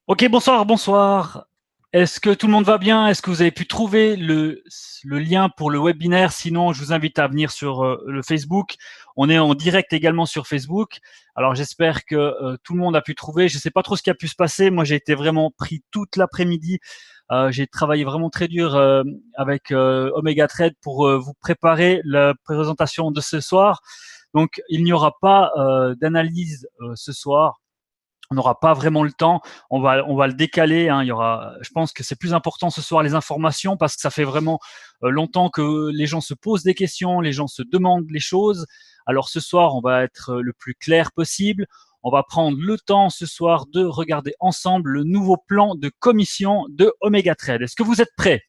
Ok, bonsoir, bonsoir. Est-ce que tout le monde va bien? Est-ce que vous avez pu trouver le lien pour le webinaire? Sinon, je vous invite à venir sur le Facebook. On est en direct également sur Facebook. Alors, j'espère que tout le monde a pu trouver. Je ne sais pas trop ce qui a pu se passer. Moi, j'ai été vraiment pris toute l'après-midi. J'ai travaillé vraiment très dur avec Omega Trade pour vous préparer la présentation de ce soir. Donc, il n'y aura pas d'analyse ce soir. On n'aura pas vraiment le temps. On va le décaler. Hein. Il y aura, je pense que c'est plus important ce soir les informations parce que ça fait vraiment longtemps que les gens se posent des questions, les gens se demandent les choses. Alors ce soir, on va être le plus clair possible. On va prendre le temps ce soir de regarder ensemble le nouveau plan de commission de Omega Trade. Est-ce que vous êtes prêts?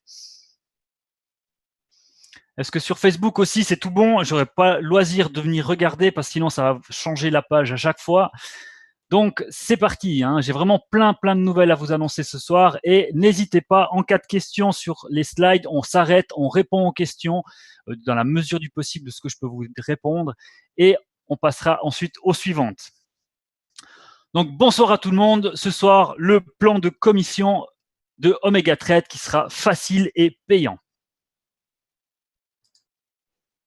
Est-ce que sur Facebook aussi c'est tout bon? J'aurais pas loisir de venir regarder parce que sinon ça va changer la page à chaque fois. Donc, c'est parti. Hein. J'ai vraiment plein de nouvelles à vous annoncer ce soir. Et n'hésitez pas, en cas de questions sur les slides, on s'arrête, on répond aux questions dans la mesure du possible de ce que je peux vous répondre. Et on passera ensuite aux suivantes. Donc, bonsoir à tout le monde. Ce soir, le plan de commission de Omega Trade qui sera facile et payant.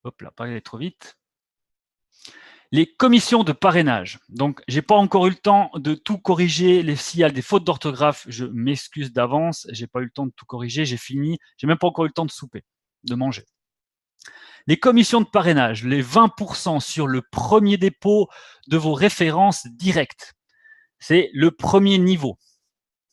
Hop là, pas aller trop vite. Les commissions de parrainage. Donc, j'ai pas encore eu le temps de tout corriger. S'il y a des fautes d'orthographe, je m'excuse d'avance. J'ai pas eu le temps de tout corriger. J'ai fini. J'ai même pas encore eu le temps de souper, de manger. Les commissions de parrainage, les 20% sur le premier dépôt de vos références directes. C'est le premier niveau.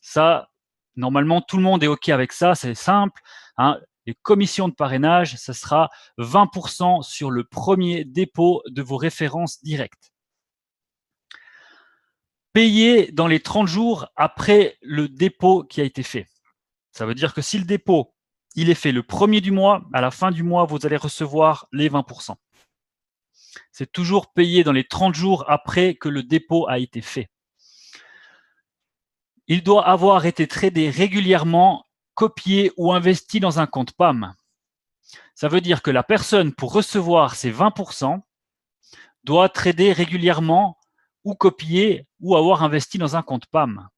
Ça, normalement, tout le monde est OK avec ça. C'est simple. Hein. Les commissions de parrainage, ce sera 20% sur le premier dépôt de vos références directes. Payé dans les 30 jours après le dépôt qui a été fait. Ça veut dire que si le dépôt il est fait le premier du mois, à la fin du mois, vous allez recevoir les 20%. C'est toujours payé dans les 30 jours après que le dépôt a été fait. Il doit avoir été tradé régulièrement, copié ou investi dans un compte PAM. Ça veut dire que la personne, pour recevoir ses 20%, doit trader régulièrement ou copier ou avoir investi dans un compte PAM.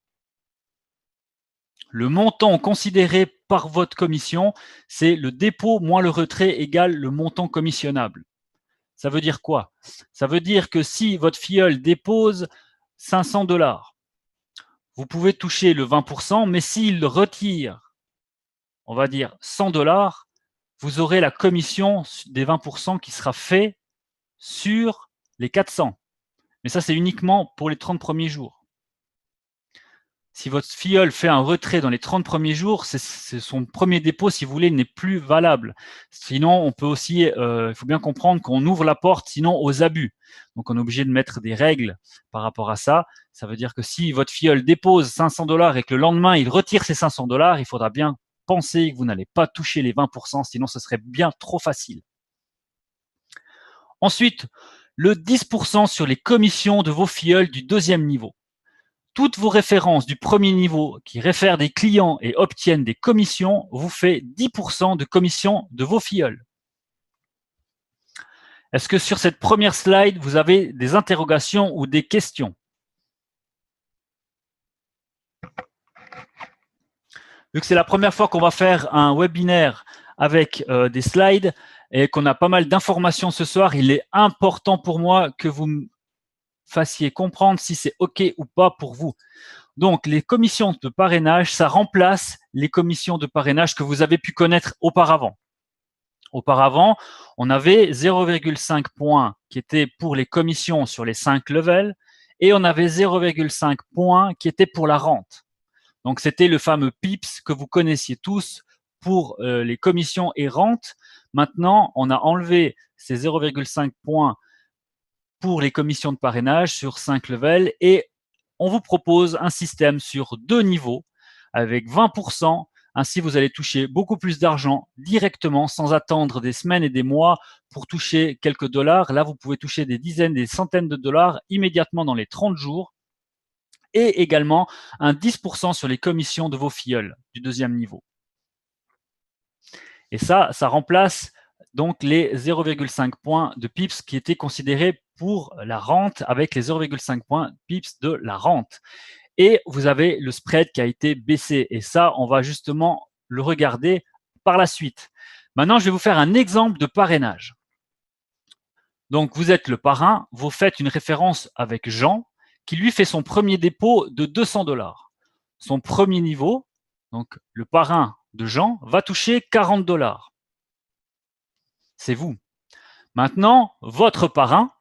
Le montant considéré par votre commission, c'est le dépôt moins le retrait égale le montant commissionnable. Ça veut dire quoi? Ça veut dire que si votre filleul dépose 500$, vous pouvez toucher le 20%, mais s'il retire, on va dire 100$, vous aurez la commission des 20% qui sera fait sur les 400. Mais ça, c'est uniquement pour les 30 premiers jours. Si votre filleul fait un retrait dans les 30 premiers jours, c'est son premier dépôt, si vous voulez, n'est plus valable. Sinon, on peut aussi, il faut bien comprendre qu'on ouvre la porte sinon aux abus. Donc, on est obligé de mettre des règles par rapport à ça. Ça veut dire que si votre filleul dépose 500$ et que le lendemain, il retire ses 500$, il faudra bien penser que vous n'allez pas toucher les 20%, sinon ce serait bien trop facile. Ensuite, le 10% sur les commissions de vos filleuls du deuxième niveau. Toutes vos références du premier niveau qui réfèrent des clients et obtiennent des commissions vous fait 10% de commission de vos filleuls. Est-ce que sur cette première slide, vous avez des interrogations ou des questions? Vu que c'est la première fois qu'on va faire un webinaire avec des slides et qu'on a pas mal d'informations ce soir, il est important pour moi que vous me fassiez comprendre si c'est OK ou pas pour vous. Donc, les commissions de parrainage, ça remplace les commissions de parrainage que vous avez pu connaître auparavant. Auparavant, on avait 0,5 points qui étaient pour les commissions sur les 5 levels et on avait 0,5 points qui étaient pour la rente. Donc, c'était le fameux PIPS que vous connaissiez tous pour les commissions et rentes. Maintenant, on a enlevé ces 0,5 points pour les commissions de parrainage sur 5 levels et on vous propose un système sur 2 niveaux avec 20%. Ainsi, vous allez toucher beaucoup plus d'argent directement sans attendre des semaines et des mois pour toucher quelques dollars. Là, vous pouvez toucher des dizaines, des centaines de dollars immédiatement dans les 30 jours et également un 10% sur les commissions de vos filleuls du deuxième niveau. Et ça remplace donc les 0,5 points de pips qui étaient considérés pour la rente avec les 0,5 points pips de la rente. et vous avez le spread qui a été baissé. Et ça, on va justement le regarder par la suite. Maintenant, je vais vous faire un exemple de parrainage. Donc, vous êtes le parrain, vous faites une référence avec Jean, qui lui fait son premier dépôt de 200 $. Son premier niveau, donc le parrain de Jean, va toucher 40 $. C'est vous. Maintenant, votre parrain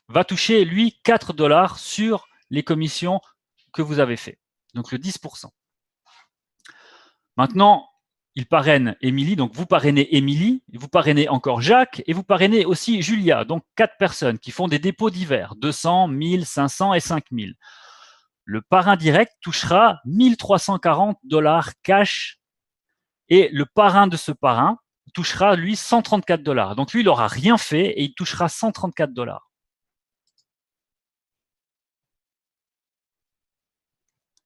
va toucher, lui, 4 $ sur les commissions que vous avez fait. Donc, le 10%. Maintenant, il parraine Émilie, donc vous parrainez Émilie, vous parrainez encore Jacques et vous parrainez aussi Julia, donc 4 personnes qui font des dépôts divers, 200, 1000, 500 et 5000. Le parrain direct touchera 1340 $ cash et le parrain de ce parrain touchera, lui, 134 $. Donc, lui, il n'aura rien fait et il touchera 134 $.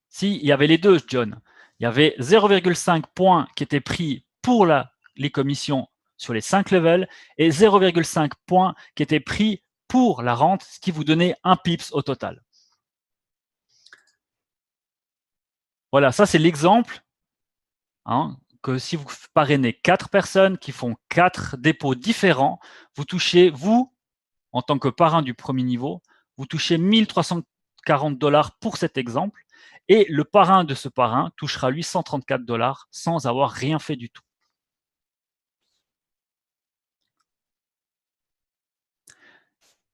Si, il y avait les deux, John. Il y avait 0,5 points qui étaient pris pour les commissions sur les 5 levels et 0,5 points qui étaient pris pour la rente, ce qui vous donnait 1 pips au total. Voilà, ça c'est l'exemple que si vous parrainez 4 personnes qui font 4 dépôts différents, vous touchez, vous, en tant que parrain du premier niveau, vous touchez 1340 $ pour cet exemple, et le parrain de ce parrain touchera lui 134 $ sans avoir rien fait du tout.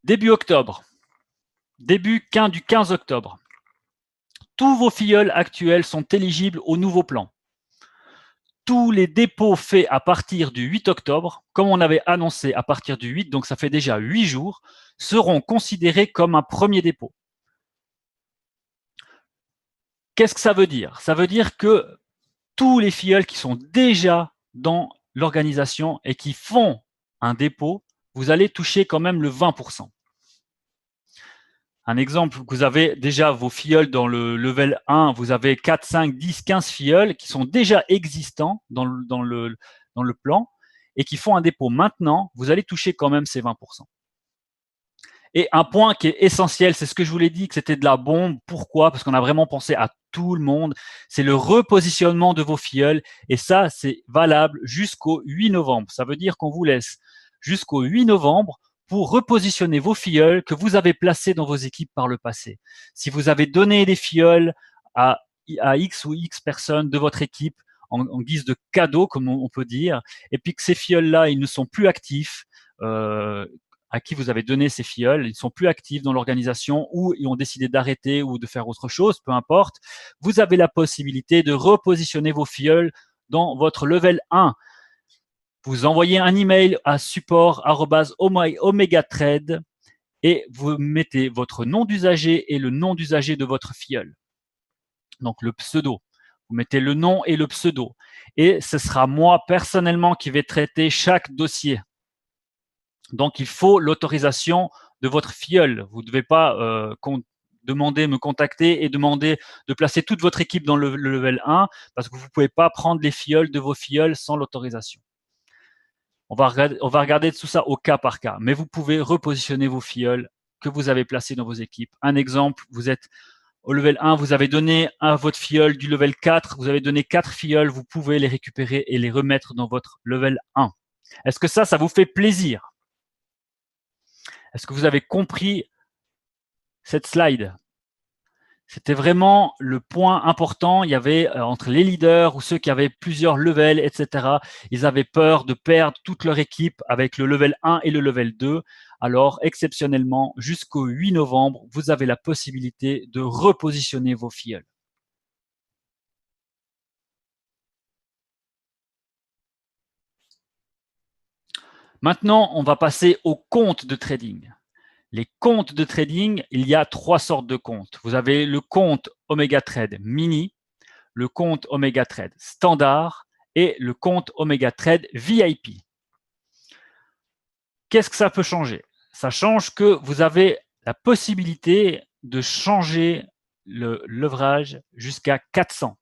Début octobre, début du 15 octobre, tous vos filleuls actuels sont éligibles au nouveau plan. Tous les dépôts faits à partir du 8 octobre, comme on avait annoncé à partir du 8, donc ça fait déjà 8 jours, seront considérés comme un premier dépôt. Qu'est-ce que ça veut dire? Ça veut dire que tous les filleuls qui sont déjà dans l'organisation et qui font un dépôt, vous allez toucher quand même le 20%. Un exemple, vous avez déjà vos filleuls dans le level 1, vous avez 4, 5, 10, 15 filleuls qui sont déjà existants dans le plan et qui font un dépôt maintenant, vous allez toucher quand même ces 20%. Et un point qui est essentiel, c'est ce que je vous l'ai dit, que c'était de la bombe. Pourquoi? Parce qu'on a vraiment pensé à tout le monde. C'est le repositionnement de vos filleuls. Et ça, c'est valable jusqu'au 8 novembre. Ça veut dire qu'on vous laisse jusqu'au 8 novembre pour repositionner vos filleuls que vous avez placés dans vos équipes par le passé. Si vous avez donné des filleuls à X ou X personnes de votre équipe en guise de cadeau, comme on peut dire, et puis que ces filleuls-là, ils ne sont plus actifs, à qui vous avez donné ces filleuls, ils ne sont plus actifs dans l'organisation ou ils ont décidé d'arrêter ou de faire autre chose, peu importe, vous avez la possibilité de repositionner vos filleuls dans votre level 1. Vous envoyez un email à support@omegatrade et vous mettez votre nom d'usager et le nom d'usager de votre filleul. Donc le pseudo. Vous mettez le nom et le pseudo. Et ce sera moi personnellement qui vais traiter chaque dossier. Donc, il faut l'autorisation de votre filleul. Vous ne devez pas me contacter et demander de placer toute votre équipe dans le level 1 parce que vous ne pouvez pas prendre les filleuls de vos filleuls sans l'autorisation. On va regarder tout ça au cas par cas, mais vous pouvez repositionner vos filleuls que vous avez placés dans vos équipes. Un exemple, vous êtes au level 1, vous avez donné à votre filleul du level 4, vous avez donné 4 filleuls, vous pouvez les récupérer et les remettre dans votre level 1. Est-ce que ça vous fait plaisir? Est-ce que vous avez compris cette slide? C'était vraiment le point important. Il y avait entre les leaders ou ceux qui avaient plusieurs levels, etc. Ils avaient peur de perdre toute leur équipe avec le level 1 et le level 2. Alors, exceptionnellement, jusqu'au 8 novembre, vous avez la possibilité de repositionner vos filleuls. Maintenant, on va passer aux comptes de trading. Les comptes de trading, il y a 3 sortes de comptes. Vous avez le compte Omega Trade Mini, le compte Omega Trade Standard et le compte Omega Trade VIP. Qu'est-ce que ça peut changer? Ça change que vous avez la possibilité de changer le leverage jusqu'à 400.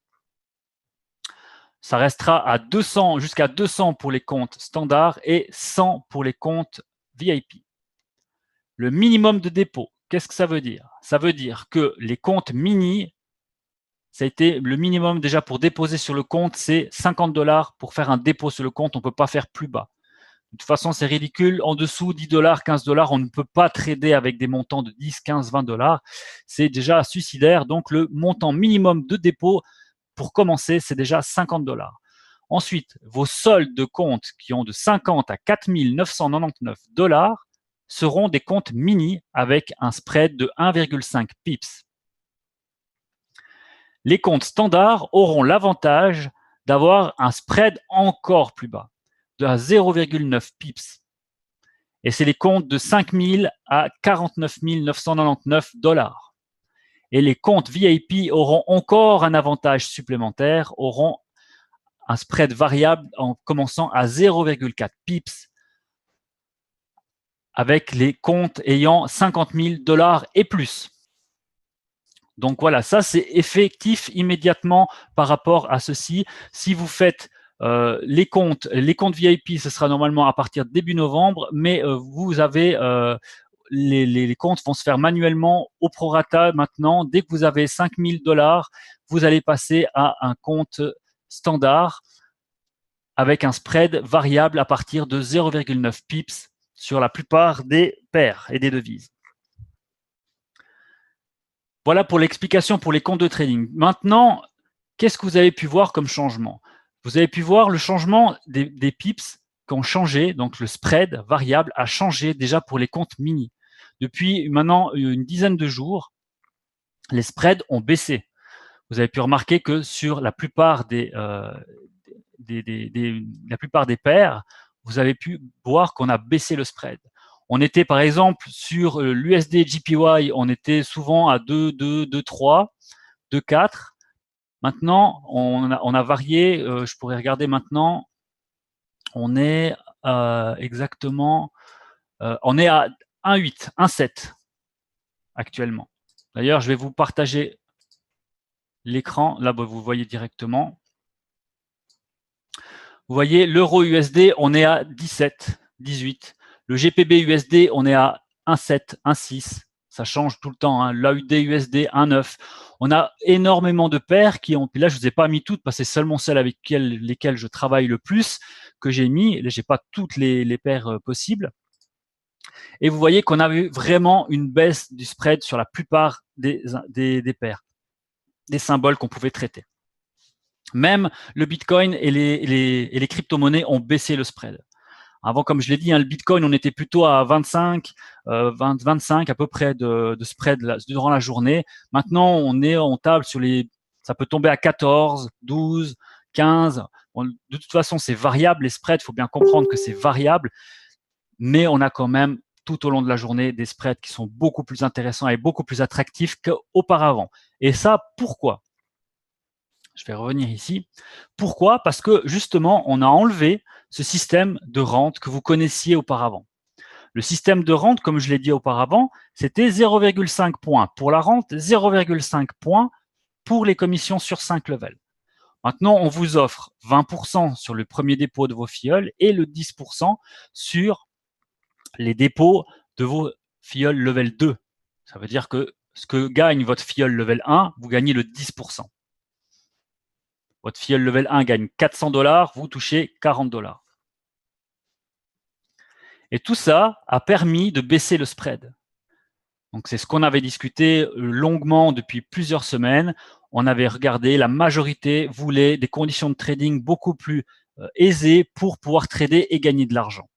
Ça restera à 200, jusqu'à 200 pour les comptes standards et 100 pour les comptes VIP. Le minimum de dépôt, qu'est-ce que ça veut dire? Ça veut dire que les comptes mini ça a été le minimum déjà pour déposer sur le compte, c'est 50 $ pour faire un dépôt sur le compte. On ne peut pas faire plus bas. De toute façon, c'est ridicule. En dessous, 10 $, 15 $, on ne peut pas trader avec des montants de 10, 15, 20 $. C'est déjà suicidaire. Donc, le montant minimum de dépôt pour commencer, c'est déjà 50 $. Ensuite, vos soldes de compte qui ont de 50 à 4 999 $ seront des comptes mini avec un spread de 1,5 pips. Les comptes standards auront l'avantage d'avoir un spread encore plus bas, de 0,9 pips. Et c'est les comptes de 5 000 à 49 999 $. Et les comptes VIP auront encore un avantage supplémentaire, auront un spread variable en commençant à 0,4 pips avec les comptes ayant 50 000 $ et plus. Donc voilà, ça c'est effectif immédiatement par rapport à ceci. Si vous faites les comptes VIP, ce sera normalement à partir de début novembre, mais vous avez les comptes vont se faire manuellement au prorata maintenant. Dès que vous avez 5 000 $, vous allez passer à un compte standard avec un spread variable à partir de 0,9 pips sur la plupart des paires et des devises. Voilà pour l'explication pour les comptes de trading. Maintenant, qu'est-ce que vous avez pu voir comme changement? Vous avez pu voir le changement des pips qui ont changé, donc le spread variable a changé déjà pour les comptes mini. Depuis maintenant une dizaine de jours, les spreads ont baissé. Vous avez pu remarquer que sur la plupart des paires, vous avez pu voir qu'on a baissé le spread. On était par exemple sur l'USD JPY, on était souvent à 2, 2, 2, 3, 2, 4. Maintenant, on a varié, je pourrais regarder maintenant, on est exactement, on est à 1,8, 1,7 actuellement. D'ailleurs, je vais vous partager l'écran, là vous voyez directement. Vous voyez, l'euro USD, on est à 17, 18. Le GPB USD, on est à 1,7, 1,6. Ça change tout le temps. Hein. L'AUD USD, 1,9. On a énormément de paires qui ont. Puis là, je ne vous ai pas mis toutes parce que c'est seulement celles avec lesquelles je travaille le plus que j'ai mis. Je n'ai pas toutes les paires possibles. Et vous voyez qu'on a eu vraiment une baisse du spread sur la plupart des paires, des symboles qu'on pouvait traiter. Même le Bitcoin et les crypto-monnaies ont baissé le spread. Avant, comme je l'ai dit, hein, le Bitcoin, on était plutôt à 25, 25 à peu près de spread durant la journée. Maintenant, on table sur ça peut tomber à 14, 12, 15. Bon, de toute façon, c'est variable. Les spreads, il faut bien comprendre que c'est variable. Mais on a quand même tout au long de la journée des spreads qui sont beaucoup plus intéressants et beaucoup plus attractifs qu'auparavant. Et ça, pourquoi ? Je vais revenir ici. Pourquoi? Parce que justement, on a enlevé ce système de rente que vous connaissiez auparavant. Le système de rente, comme je l'ai dit auparavant, c'était 0,5 points pour la rente, 0,5 points pour les commissions sur 5 levels. Maintenant, on vous offre 20% sur le premier dépôt de vos filleuls et le 10% sur les dépôts de vos filleuls level 2. Ça veut dire que ce que gagne votre filleul level 1, vous gagnez le 10%. Votre filleul level 1 gagne 400 $, vous touchez 40 $. Et tout ça a permis de baisser le spread. Donc, c'est ce qu'on avait discuté longuement depuis plusieurs semaines. On avait regardé, la majorité voulait des conditions de trading beaucoup plus aisées pour pouvoir trader et gagner de l'argent.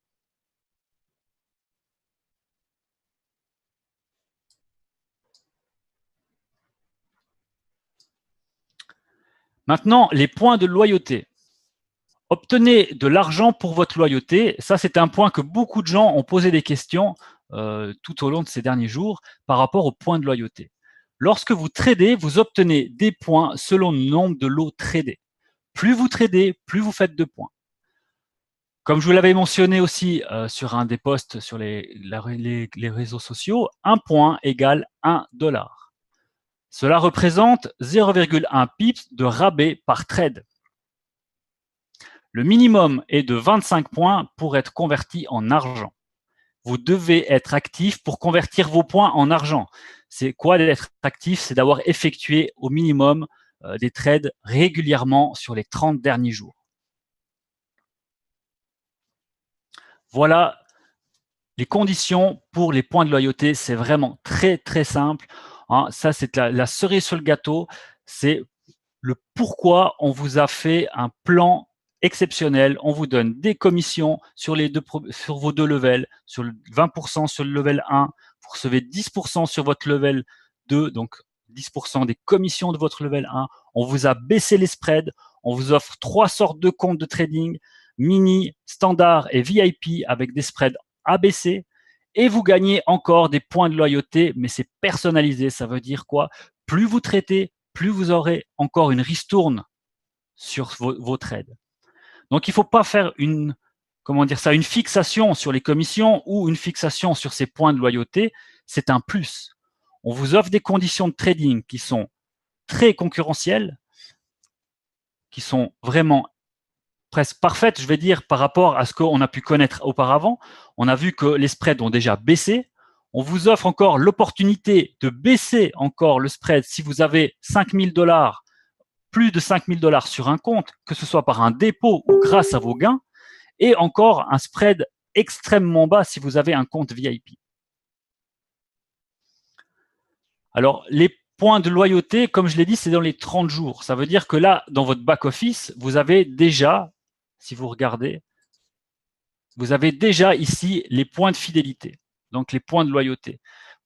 Maintenant, les points de loyauté. Obtenez de l'argent pour votre loyauté. Ça, c'est un point que beaucoup de gens ont posé des questions tout au long de ces derniers jours par rapport aux points de loyauté. Lorsque vous tradez, vous obtenez des points selon le nombre de lots tradés. Plus vous tradez, plus vous faites de points. Comme je vous l'avais mentionné aussi sur un des posts sur les réseaux sociaux, un point égale 1 $. Cela représente 0,1 pips de rabais par trade. Le minimum est de 25 points pour être converti en argent. Vous devez être actif pour convertir vos points en argent. C'est quoi d'être actif? C'est d'avoir effectué au minimum des trades régulièrement sur les 30 derniers jours. Voilà les conditions pour les points de loyauté. C'est vraiment très, très simple. Hein, ça, c'est la cerise sur le gâteau. C'est le pourquoi on vous a fait un plan exceptionnel. On vous donne des commissions sur vos deux levels, sur le 20% sur le level 1. Vous recevez 10% sur votre level 2, donc 10% des commissions de votre level 1. On vous a baissé les spreads. On vous offre 3 sortes de comptes de trading, mini, standard et VIP avec des spreads abaissés. Et vous gagnez encore des points de loyauté, mais c'est personnalisé. Ça veut dire quoi? Plus vous traitez, plus vous aurez encore une ristourne sur vos trades. Donc, il ne faut pas faire une fixation sur les commissions ou une fixation sur ces points de loyauté. C'est un plus. On vous offre des conditions de trading qui sont très concurrentielles, qui sont vraiment presque parfaites, je vais dire, par rapport à ce qu'on a pu connaître auparavant. On a vu que les spreads ont déjà baissé. On vous offre encore l'opportunité de baisser encore le spread si vous avez 5 000 $, plus de 5 000 $ sur un compte, que ce soit par un dépôt ou grâce à vos gains, et encore un spread extrêmement bas si vous avez un compte VIP. Alors, les points de loyauté, comme je l'ai dit, c'est dans les 30 jours. Ça veut dire que là, dans votre back-office, vous avez déjà, si vous regardez, vous avez déjà ici les points de fidélité, donc les points de loyauté.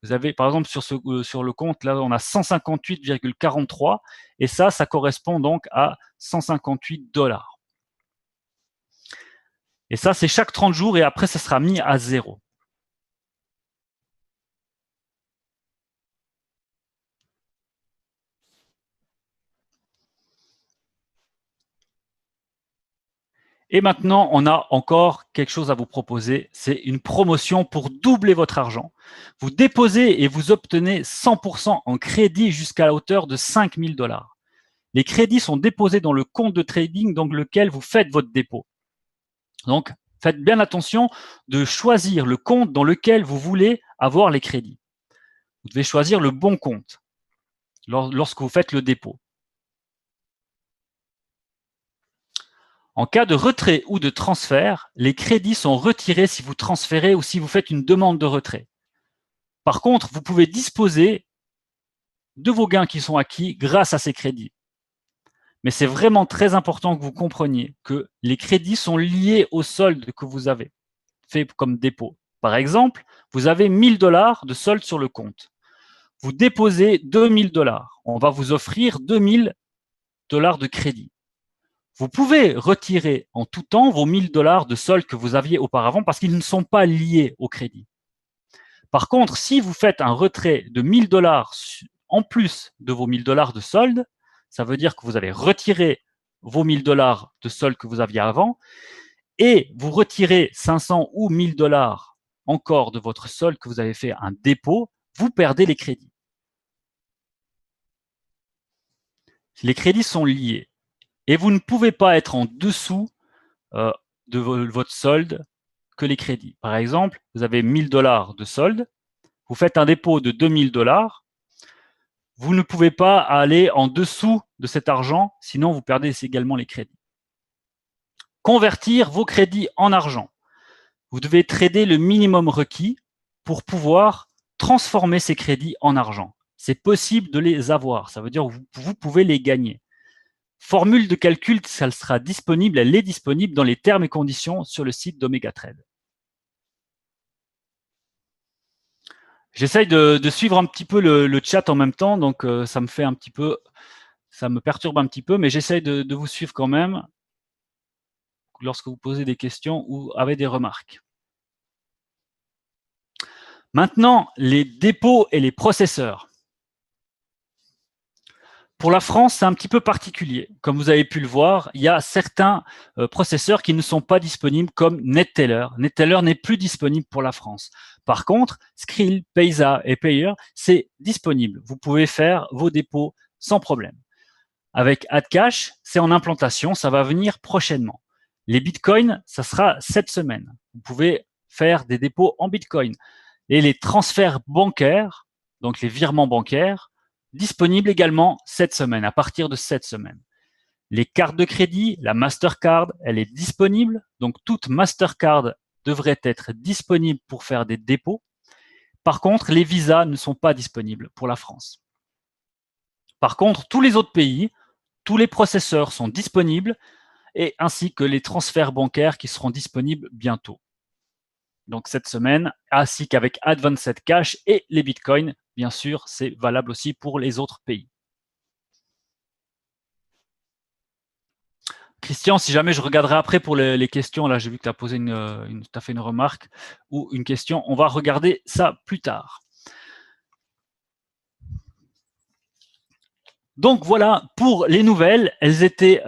Vous avez, par exemple, sur le compte, là, on a 158,43 et ça correspond donc à 158 $. Et ça, c'est chaque 30 jours et après, ça sera mis à 0. Et maintenant, on a encore quelque chose à vous proposer. C'est une promotion pour doubler votre argent. Vous déposez et vous obtenez 100% en crédit jusqu'à la hauteur de 5 000 $. Les crédits sont déposés dans le compte de trading dans lequel vous faites votre dépôt. Donc, faites bien attention de choisir le compte dans lequel vous voulez avoir les crédits. Vous devez choisir le bon compte lorsque vous faites le dépôt. En cas de retrait ou de transfert, les crédits sont retirés si vous transférez ou si vous faites une demande de retrait. Par contre, vous pouvez disposer de vos gains qui sont acquis grâce à ces crédits. Mais c'est vraiment très important que vous compreniez que les crédits sont liés au solde que vous avez fait comme dépôt. Par exemple, vous avez 1 000 $ de solde sur le compte. Vous déposez 2 000 $. On va vous offrir 2 000 $ de crédit. Vous pouvez retirer en tout temps vos 1 000 $ de solde que vous aviez auparavant parce qu'ils ne sont pas liés au crédit. Par contre, si vous faites un retrait de 1 000 $ en plus de vos 1 000 $ de solde, ça veut dire que vous avez retiré vos 1 000 $ de solde que vous aviez avant et vous retirez 500 ou 1 000 $ encore de votre solde que vous avez fait un dépôt, vous perdez les crédits. Les crédits sont liés. Et vous ne pouvez pas être en dessous de votre solde que les crédits. Par exemple, vous avez 1 000 $ de solde, vous faites un dépôt de 2 000 $, vous ne pouvez pas aller en dessous de cet argent, sinon vous perdez également les crédits. Convertir vos crédits en argent. Vous devez trader le minimum requis pour pouvoir transformer ces crédits en argent. C'est possible de les avoir, ça veut dire que vous pouvez les gagner. Formule de calcul, ça sera disponible, elle est disponible dans les termes et conditions sur le site d'OmegaTrade. J'essaye de suivre un petit peu le chat en même temps, donc ça me perturbe un petit peu, mais j'essaye de vous suivre quand même lorsque vous posez des questions ou avez des remarques. Maintenant, les dépôts et les processeurs. Pour la France, c'est un petit peu particulier. Comme vous avez pu le voir, il y a certains processeurs qui ne sont pas disponibles comme NetTeller. NetTeller n'est plus disponible pour la France. Par contre, Skrill, Payza et Payer, c'est disponible. Vous pouvez faire vos dépôts sans problème. Avec AdCash, c'est en implantation, ça va venir prochainement. Les bitcoins, ça sera cette semaine. Vous pouvez faire des dépôts en bitcoin. Et les transferts bancaires, donc les virements bancaires, disponible également cette semaine, à partir de cette semaine. Les cartes de crédit, la Mastercard, elle est disponible. Donc, toute Mastercard devrait être disponible pour faire des dépôts. Par contre, les visas ne sont pas disponibles pour la France. Par contre, tous les autres pays, tous les processeurs sont disponibles, et ainsi que les transferts bancaires qui seront disponibles bientôt. Donc cette semaine, ainsi qu'avec Advanced Cash et les bitcoins, bien sûr, c'est valable aussi pour les autres pays. Christian, si jamais je regarderai après pour les questions, là j'ai vu que tu as posé t'as fait une remarque ou une question, on va regarder ça plus tard. Donc voilà pour les nouvelles, elles étaient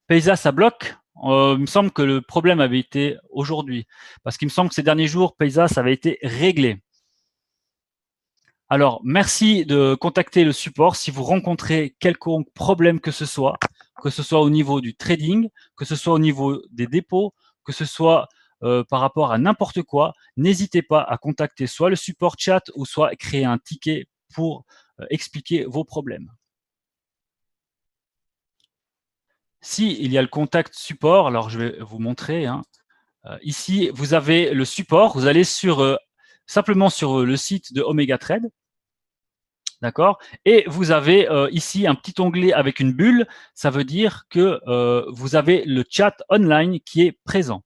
Paysas à bloc. Il me semble que le problème avait été aujourd'hui, parce qu'il me semble que ces derniers jours, Paysas avait été réglé. Alors, merci de contacter le support si vous rencontrez quelconque problème que ce soit au niveau du trading, que ce soit au niveau des dépôts, que ce soit par rapport à n'importe quoi. N'hésitez pas à contacter soit le support chat ou soit créer un ticket pour expliquer vos problèmes. Si il y a le contact support, alors je vais vous montrer. Ici, vous avez le support. Vous allez simplement sur le site de Omega Trade. D'accord. Et vous avez ici un petit onglet avec une bulle. Ça veut dire que vous avez le chat online qui est présent.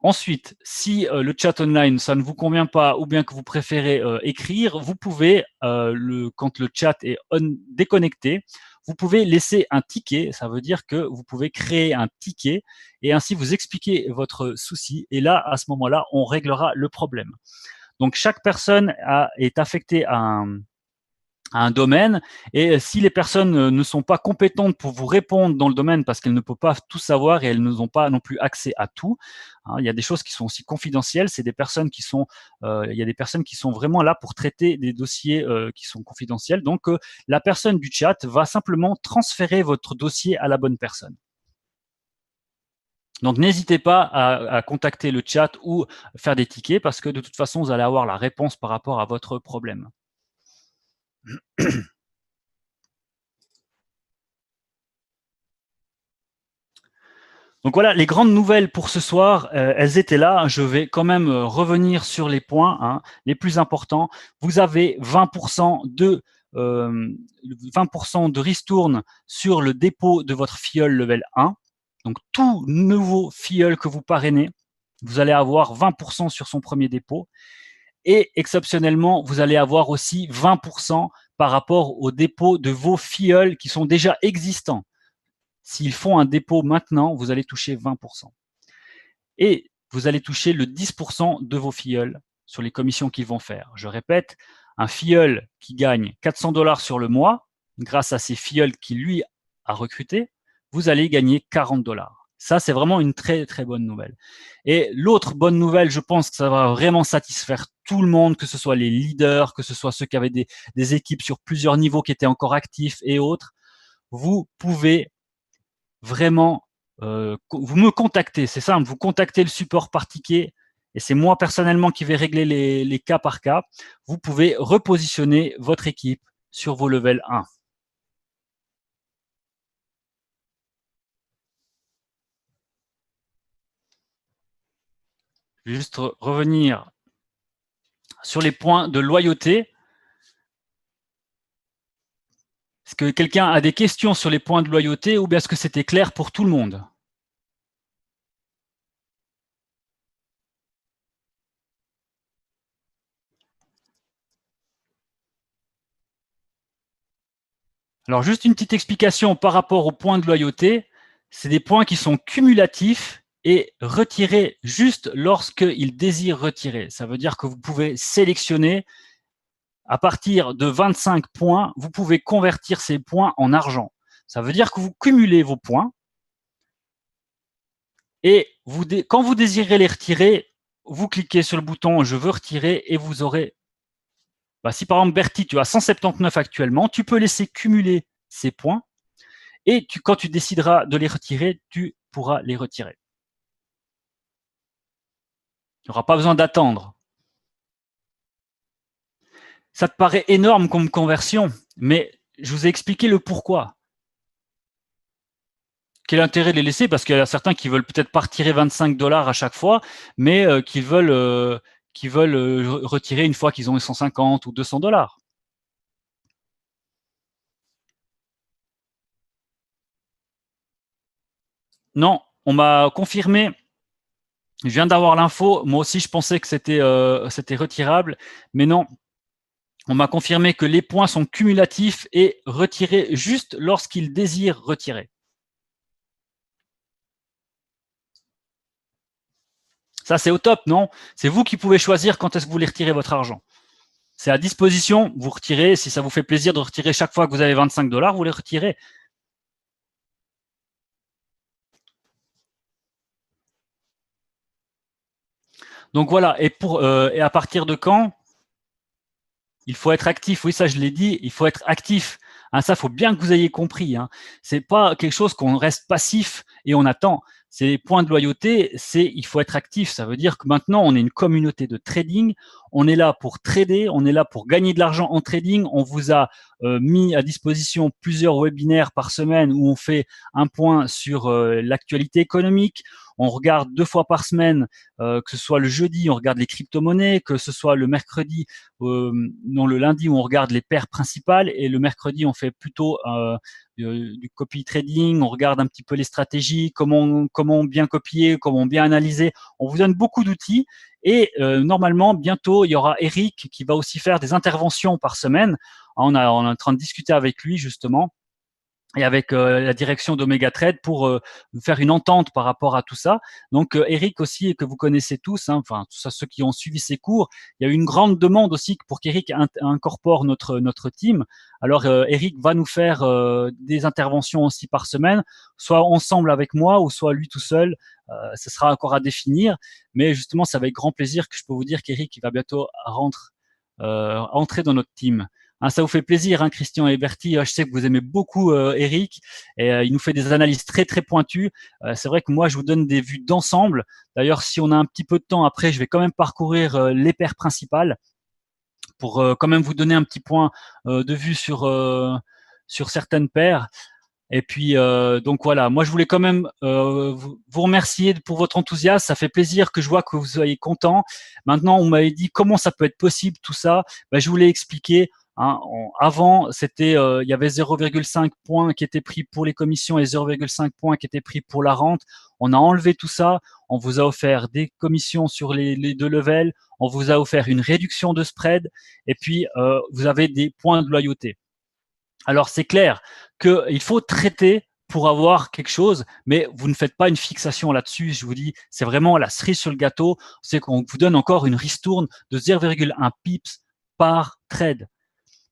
Ensuite, si le chat online, ça ne vous convient pas ou bien que vous préférez écrire, vous pouvez, quand le chat est déconnecté, vous pouvez laisser un ticket. Ça veut dire que vous pouvez créer un ticket et ainsi vous expliquer votre souci. Et là, à ce moment-là, on réglera le problème. Donc, chaque personne est affectée à un domaine, et si les personnes ne sont pas compétentes pour vous répondre dans le domaine parce qu'elles ne peuvent pas tout savoir et elles n'ont pas non plus accès à tout, il y a des choses qui sont aussi confidentielles. C'est des personnes qui sont, il y a des personnes qui sont vraiment là pour traiter des dossiers qui sont confidentiels. Donc, la personne du chat va simplement transférer votre dossier à la bonne personne. Donc, n'hésitez pas à contacter le chat ou faire des tickets parce que de toute façon, vous allez avoir la réponse par rapport à votre problème. Donc voilà, les grandes nouvelles pour ce soir, elles étaient là. Je vais quand même revenir sur les points les plus importants. Vous avez 20% de 20% de ristourne sur le dépôt de votre filleul level 1. Donc tout nouveau filleul que vous parrainez, vous allez avoir 20% sur son premier dépôt. Et exceptionnellement, vous allez avoir aussi 20% par rapport au dépôt de vos filleuls qui sont déjà existants. S'ils font un dépôt maintenant, vous allez toucher 20%. Et vous allez toucher le 10% de vos filleuls sur les commissions qu'ils vont faire. Je répète, un filleul qui gagne 400 $ sur le mois, grâce à ses filleuls qu'il lui a recrutés, vous allez gagner 40 $. Ça, c'est vraiment une très, très bonne nouvelle. Et l'autre bonne nouvelle, je pense que ça va vraiment satisfaire tout le monde, que ce soit les leaders, que ce soit ceux qui avaient des équipes sur plusieurs niveaux qui étaient encore actifs et autres. Vous pouvez vraiment, vous me contactez, c'est simple, vous contactez le support par ticket et c'est moi personnellement qui vais régler les cas par cas. Vous pouvez repositionner votre équipe sur vos levels 1. Je vais juste revenir sur les points de loyauté. Est-ce que quelqu'un a des questions sur les points de loyauté ou bien est-ce que c'était clair pour tout le monde? Alors, juste une petite explication par rapport aux points de loyauté. C'est des points qui sont cumulatifs et retirés juste lorsqu'ils désirent retirer. Ça veut dire que vous pouvez sélectionner à partir de 25 points, vous pouvez convertir ces points en argent. Ça veut dire que vous cumulez vos points et quand vous désirez les retirer, vous cliquez sur le bouton « Je veux retirer » et vous aurez… si par exemple, Bertie, tu as 179 actuellement, tu peux laisser cumuler ces points et quand tu décideras de les retirer, tu pourras les retirer. Il n'y aura pas besoin d'attendre. Ça te paraît énorme comme conversion, mais je vous ai expliqué le pourquoi. Quel intérêt de les laisser? Parce qu'il y a certains qui veulent peut-être pas retirer 25 $ à chaque fois, mais qui veulent retirer une fois qu'ils ont 150 ou 200 $. Non, on m'a confirmé. Je viens d'avoir l'info. Moi aussi, je pensais que c'était retirable, mais non. On m'a confirmé que les points sont cumulatifs et retirés juste lorsqu'ils désirent retirer. Ça, c'est au top, non? C'est vous qui pouvez choisir quand est-ce que vous voulez retirer votre argent. C'est à disposition, vous retirez. Si ça vous fait plaisir de retirer chaque fois que vous avez 25 $, vous les retirez. Donc voilà, et à partir de quand? Il faut être actif. Oui, ça, je l'ai dit, il faut être actif. Hein, ça, il faut bien que vous ayez compris. Hein. Ce n'est pas quelque chose qu'on reste passif et on attend. C'est les points de loyauté, il faut être actif. Ça veut dire que maintenant, on est une communauté de trading. On est là pour trader, on est là pour gagner de l'argent en trading. On vous a mis à disposition plusieurs webinaires par semaine où on fait un point sur l'actualité économique. On regarde 2 fois par semaine, que ce soit le jeudi, on regarde les crypto-monnaies, que ce soit le mercredi, non, le lundi, où on regarde les paires principales, et le mercredi, on fait plutôt du copy trading. On regarde un petit peu les stratégies, comment bien copier, comment bien analyser. On vous donne beaucoup d'outils. Et normalement, bientôt, il y aura Eric qui va aussi faire des interventions par semaine. On est en train de discuter avec lui, justement, et avec la direction d'Omega Trade pour faire une entente par rapport à tout ça. Donc Eric aussi, que vous connaissez tous, hein, enfin tout ça, ceux qui ont suivi ses cours, il y a eu une grande demande aussi pour qu'Eric incorpore notre team. Alors Eric va nous faire des interventions aussi par semaine, soit ensemble avec moi ou soit lui tout seul. Ce sera encore à définir, mais justement c'est avec grand plaisir que je peux vous dire qu'Eric va bientôt entrer dans notre team. Hein, ça vous fait plaisir, hein, Christian et Bertie. Je sais que vous aimez beaucoup Eric, et il nous fait des analyses très très pointues. C'est vrai que moi, je vous donne des vues d'ensemble. D'ailleurs, si on a un petit peu de temps après, je vais quand même parcourir les paires principales pour quand même vous donner un petit point de vue sur certaines paires. Et puis donc voilà, moi je voulais quand même vous remercier pour votre enthousiasme. Ça fait plaisir que je vois que vous soyez content. Maintenant, on m'avait dit comment ça peut être possible tout ça. Ben, je vous l'ai expliqué. Hein, avant, il y avait 0,5 points qui étaient pris pour les commissions et 0,5 points qui étaient pris pour la rente. On a enlevé tout ça. On vous a offert des commissions sur les 2 levels. On vous a offert une réduction de spread. Et puis, vous avez des points de loyauté. Alors, c'est clair qu'il faut traiter pour avoir quelque chose, mais vous ne faites pas une fixation là-dessus. Je vous dis, c'est vraiment la cerise sur le gâteau. C'est qu'on vous donne encore une ristourne de 0,1 pips par trade.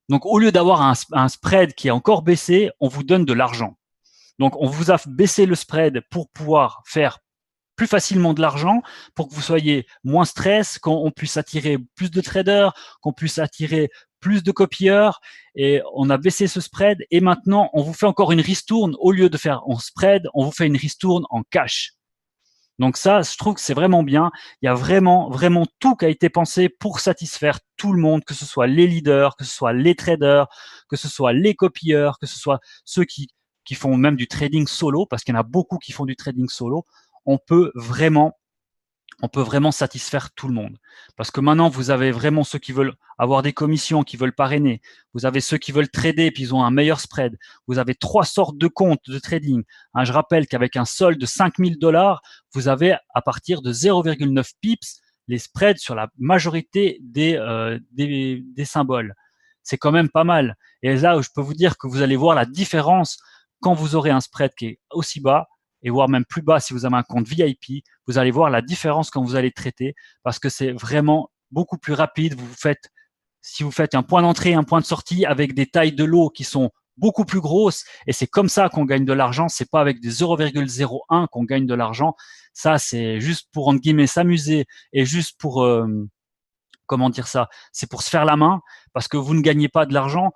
Donc, au lieu d'avoir un spread qui est encore baissé, on vous donne de l'argent. Donc, on vous a baissé le spread pour pouvoir faire plus facilement de l'argent, pour que vous soyez moins stress, qu'on puisse attirer plus de traders, qu'on puisse attirer plus de copieurs, et on a baissé ce spread, et maintenant on vous fait encore une ristourne. Au lieu de faire en spread, on vous fait une ristourne en cash. Donc ça, je trouve que c'est vraiment bien. Il y a vraiment, vraiment tout qui a été pensé pour satisfaire tout le monde, que ce soit les leaders, que ce soit les traders, que ce soit les copieurs, que ce soit ceux qui font même du trading solo, parce qu'il y en a beaucoup qui font du trading solo. On peut vraiment satisfaire tout le monde. Parce que maintenant, vous avez vraiment ceux qui veulent avoir des commissions, qui veulent parrainer. Vous avez ceux qui veulent trader, puis ils ont un meilleur spread. Vous avez 3 sortes de comptes de trading. Hein, je rappelle qu'avec un solde de 5 000 $, vous avez à partir de 0,9 pips les spreads sur la majorité des symboles. C'est quand même pas mal. Et là, je peux vous dire que vous allez voir la différence quand vous aurez un spread qui est aussi bas, et voire même plus bas si vous avez un compte VIP. Vous allez voir la différence quand vous allez traiter, parce que c'est vraiment beaucoup plus rapide. Si vous faites un point d'entrée, un point de sortie avec des tailles de lot qui sont beaucoup plus grosses, et c'est comme ça qu'on gagne de l'argent. C'est pas avec des 0,01 qu'on gagne de l'argent. Ça, c'est juste pour, entre guillemets, s'amuser, et juste pour comment dire ça, c'est pour se faire la main, parce que vous ne gagnez pas de l'argent.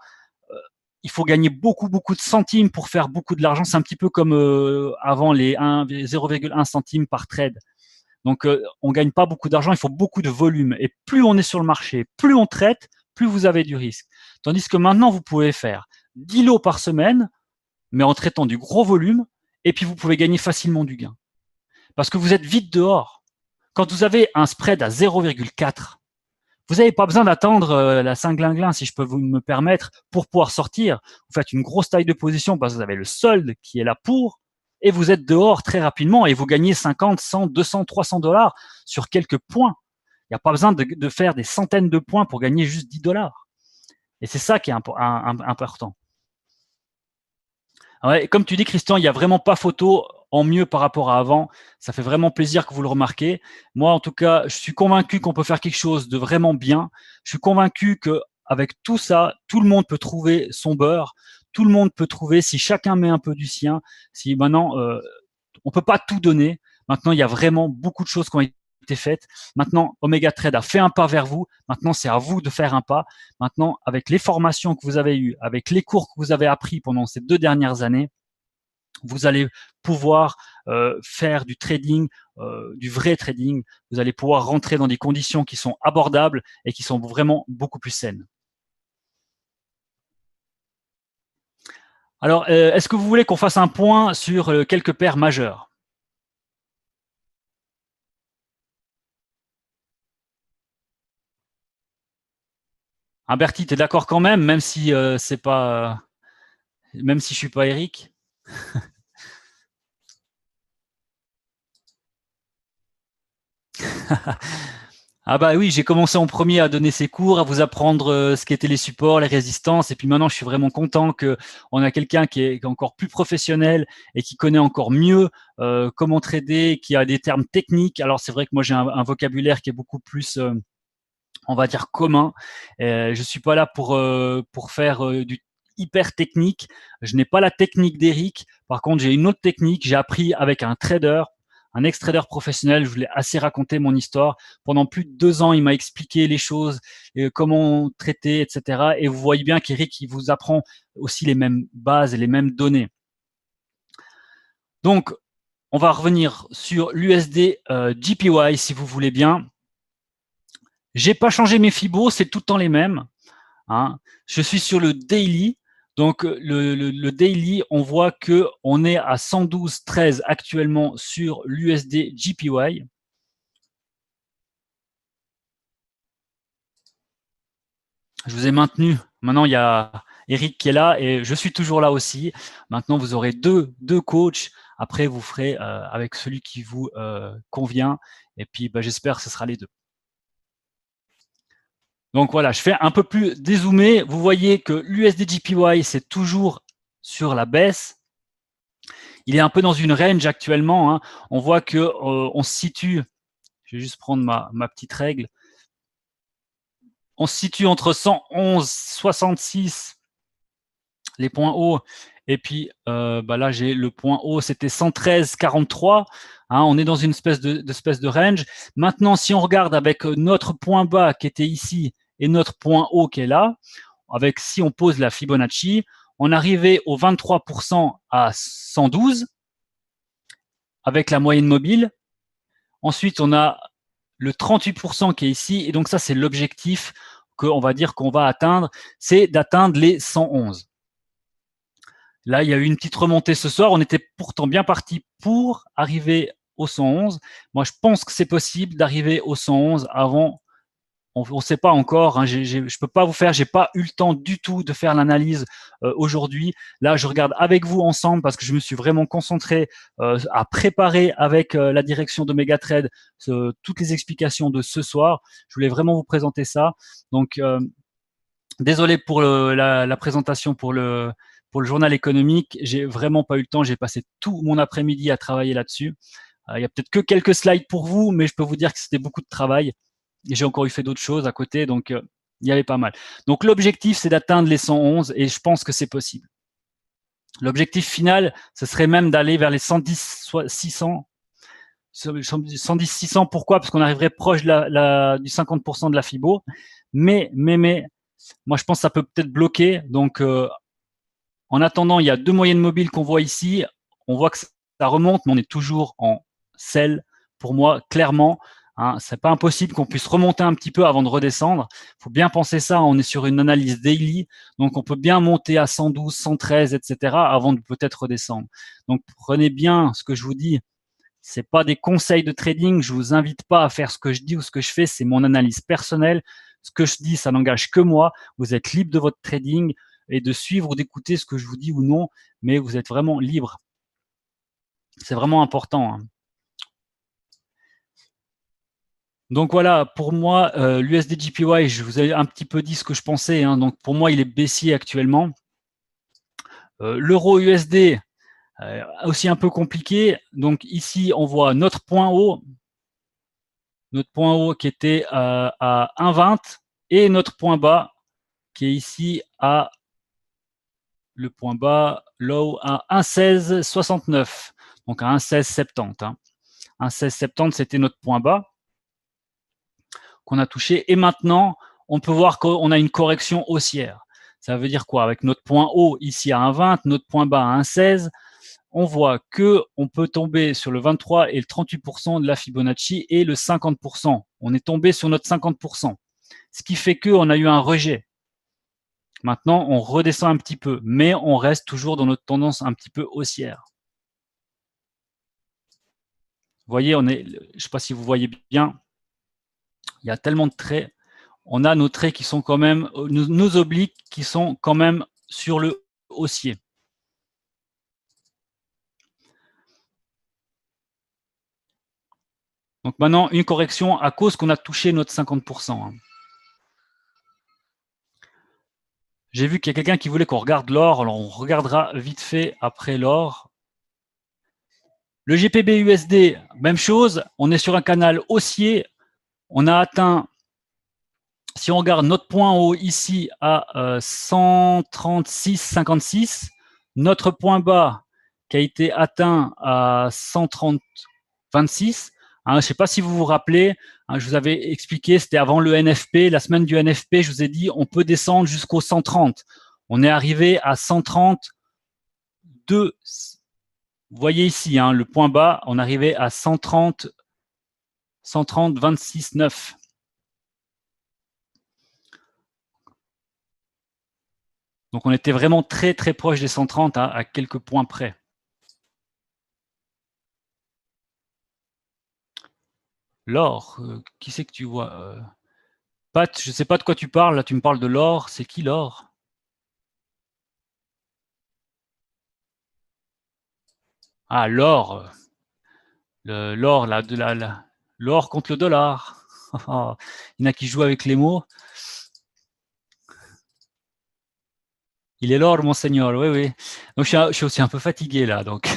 Il faut gagner beaucoup, beaucoup de centimes pour faire beaucoup de l'argent. C'est un petit peu comme avant les 0,1 centime par trade. Donc, on gagne pas beaucoup d'argent, il faut beaucoup de volume. Et plus on est sur le marché, plus on traite, plus vous avez du risque. Tandis que maintenant, vous pouvez faire 10 lots par semaine, mais en traitant du gros volume, et puis vous pouvez gagner facilement du gain. Parce que vous êtes vite dehors. Quand vous avez un spread à 0,4, vous n'avez pas besoin d'attendre la Saint-Glinglin, si je peux me permettre, pour pouvoir sortir. Vous faites une grosse taille de position parce que vous avez le solde qui est là pour, et vous êtes dehors très rapidement et vous gagnez 50, 100, 200, 300 dollars sur quelques points. Il n'y a pas besoin de faire des centaines de points pour gagner juste 10 dollars. Et c'est ça qui est important. Ouais, comme tu dis, Christian, il n'y a vraiment pas photo en mieux par rapport à avant. Ça fait vraiment plaisir que vous le remarquez. Moi, en tout cas, je suis convaincu qu'on peut faire quelque chose de vraiment bien. Je suis convaincu que avec tout ça, tout le monde peut trouver son beurre. Tout le monde peut trouver, si chacun met un peu du sien. Si maintenant, on peut pas tout donner. Maintenant, il y a vraiment beaucoup de choses qui ont été faites. Maintenant, Omega Trade a fait un pas vers vous. Maintenant, c'est à vous de faire un pas. Maintenant, avec les formations que vous avez eues, avec les cours que vous avez appris pendant ces 2 dernières années, vous allez pouvoir faire du trading, du vrai trading. Vous allez pouvoir rentrer dans des conditions qui sont abordables et qui sont vraiment beaucoup plus saines. Alors, est-ce que vous voulez qu'on fasse un point sur quelques paires majeures? Bertie, tu es d'accord quand même si c'est pas, même si je suis pas Eric? Ah bah oui, j'ai commencé en premier à donner ces cours, à vous apprendre ce qu'étaient les supports, les résistances, et puis maintenant je suis vraiment content qu'on a quelqu'un qui est encore plus professionnel et qui connaît encore mieux comment trader, qui a des termes techniques. Alors c'est vrai que moi j'ai un vocabulaire qui est beaucoup plus, on va dire, commun. Je suis pas là pour faire du hyper technique. Je n'ai pas la technique d'Eric. Par contre, j'ai une autre technique. J'ai appris avec un trader, un ex-trader professionnel. Je voulais assez raconter mon histoire. Pendant plus de 2 ans, il m'a expliqué les choses, comment traiter, etc. Et vous voyez bien qu'Eric, il vous apprend aussi les mêmes bases et les mêmes données. Donc, on va revenir sur l'USD JPY, si vous voulez bien. J'ai pas changé mes fibos, c'est tout le temps les mêmes. Hein. Je suis sur le daily. Donc le daily, on voit que on est à 112,13 actuellement sur l'USD JPY. Je vous ai maintenu. Maintenant, il y a Eric qui est là et je suis toujours là aussi. Maintenant, vous aurez deux coachs. Après, vous ferez avec celui qui vous convient. Et puis, j'espère que ce sera les deux. Donc voilà, je fais un peu plus dézoomé. Vous voyez que l'USD-JPY, c'est toujours sur la baisse. Il est un peu dans une range actuellement. Hein. On voit que on se situe, je vais juste prendre ma petite règle, on se situe entre 111,66, les points hauts, et puis là j'ai le point haut, c'était 113,43. Hein, on est dans une espèce de range. Maintenant, si on regarde avec notre point bas qui était ici et notre point haut qui est là, avec si on pose la Fibonacci, on arrivait au 23% à 112 avec la moyenne mobile. Ensuite, on a le 38% qui est ici. Et donc, ça, c'est l'objectif qu'on va dire qu'on va atteindre, c'est d'atteindre les 111. Là, il y a eu une petite remontée ce soir. On était pourtant bien parti pour arriver au 111. Moi, je pense que c'est possible d'arriver au 111 avant. On ne sait pas encore. Hein, je peux pas vous faire. J'ai pas eu le temps du tout de faire l'analyse aujourd'hui. Là, je regarde avec vous ensemble parce que je me suis vraiment concentré à préparer avec la direction de Megatrade toutes les explications de ce soir. Je voulais vraiment vous présenter ça. Donc, désolé pour la présentation pour le journal économique. J'ai vraiment pas eu le temps. J'ai passé tout mon après-midi à travailler là-dessus. Il y a peut-être que quelques slides pour vous, mais je peux vous dire que c'était beaucoup de travail. Et j'ai encore eu fait d'autres choses à côté, donc il y avait pas mal. Donc l'objectif, c'est d'atteindre les 111 et je pense que c'est possible. L'objectif final, ce serait même d'aller vers les 110, 600. 110, 600, pourquoi? Parce qu'on arriverait proche du 50% de la FIBO. Mais, moi je pense que ça peut peut-être bloquer. Donc en attendant, il y a 2 moyennes mobiles qu'on voit ici. On voit que ça remonte, mais on est toujours en sell. Pour moi, clairement, Hein, c'est pas impossible qu'on puisse remonter un petit peu avant de redescendre. Il faut bien penser ça. On est sur une analyse daily, donc on peut bien monter à 112, 113, etc. avant de peut-être redescendre. Donc prenez bien ce que je vous dis. C'est pas des conseils de trading. Je vous invite pas à faire ce que je dis ou ce que je fais. C'est mon analyse personnelle. Ce que je dis, ça n'engage que moi. Vous êtes libre de votre trading et de suivre ou d'écouter ce que je vous dis ou non, mais vous êtes vraiment libre. C'est vraiment important. Hein. Donc voilà, pour moi, l'USD JPY, je vous ai un petit peu dit ce que je pensais. Hein. Donc pour moi, il est baissier actuellement. L'euro USD, aussi un peu compliqué. Donc ici, on voit notre point haut qui était à 1,20 et notre point bas qui est ici à le point bas, low, à 1,1669. Donc à 1,1670. Hein. 1,1670, c'était notre point bas qu'on a touché. Et maintenant, on peut voir qu'on a une correction haussière. Ça veut dire quoi? Avec notre point haut ici à 1,20, notre point bas à 1,16, on voit qu'on peut tomber sur le 23 et le 38% de la Fibonacci et le 50%. On est tombé sur notre 50%. Ce qui fait qu'on a eu un rejet. Maintenant, on redescend un petit peu, mais on reste toujours dans notre tendance un petit peu haussière. Vous voyez, je ne sais pas si vous voyez bien, il y a tellement de traits. On a nos traits qui sont quand même, nos obliques qui sont quand même sur le haussier. Donc maintenant, une correction à cause qu'on a touché notre 50%. Hein. J'ai vu qu'il y a quelqu'un qui voulait qu'on regarde l'or, alors on regardera vite fait après l'or. Le GPB USD, même chose, on est sur un canal haussier, on a atteint, si on regarde notre point haut ici à 136,56, notre point bas qui a été atteint à 130,26, hein, je ne sais pas si vous vous rappelez, hein, je vous avais expliqué, c'était avant le NFP, la semaine du NFP, je vous ai dit on peut descendre jusqu'au 130. On est arrivé à 132. Vous voyez ici, hein, le point bas, on arrivait à 130, 26,9. Donc on était vraiment très très proche des 130 hein, à quelques points près. L'or, qui c'est que tu vois Pat, je ne sais pas de quoi tu parles, là tu me parles de l'or, c'est qui l'or? Ah, l'or, l'or, l'or contre le dollar. Il y en a qui jouent avec les mots. Il est l'or, monseigneur, oui, oui. Donc je suis aussi un peu fatigué là, donc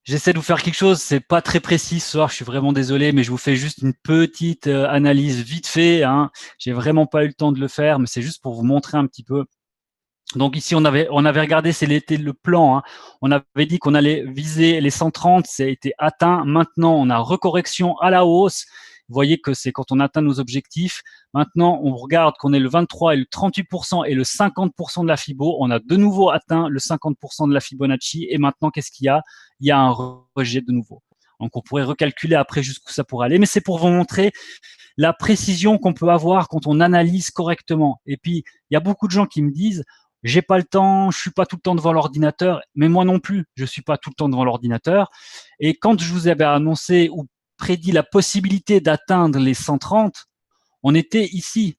j'essaie de vous faire quelque chose, c'est pas très précis ce soir, je suis vraiment désolé, mais je vous fais juste une petite analyse vite fait. Hein. J'ai vraiment pas eu le temps de le faire, mais c'est juste pour vous montrer un petit peu. Donc ici, on avait regardé, c'était le plan. Hein. On avait dit qu'on allait viser les 130, ça a été atteint. Maintenant, on a recorrection à la hausse. Vous voyez que c'est quand on atteint nos objectifs. Maintenant, on regarde qu'on est le 23 et le 38% et le 50% de la Fibo. On a de nouveau atteint le 50% de la Fibonacci. Et maintenant, qu'est-ce qu'il y a? Il y a un rejet de nouveau. Donc, on pourrait recalculer après jusqu'où ça pourrait aller. Mais c'est pour vous montrer la précision qu'on peut avoir quand on analyse correctement. Et puis, il y a beaucoup de gens qui me disent, j'ai pas le temps, je suis pas tout le temps devant l'ordinateur, mais moi non plus, je suis pas tout le temps devant l'ordinateur. Et quand je vous avais annoncé ou prédit la possibilité d'atteindre les 130, on était ici,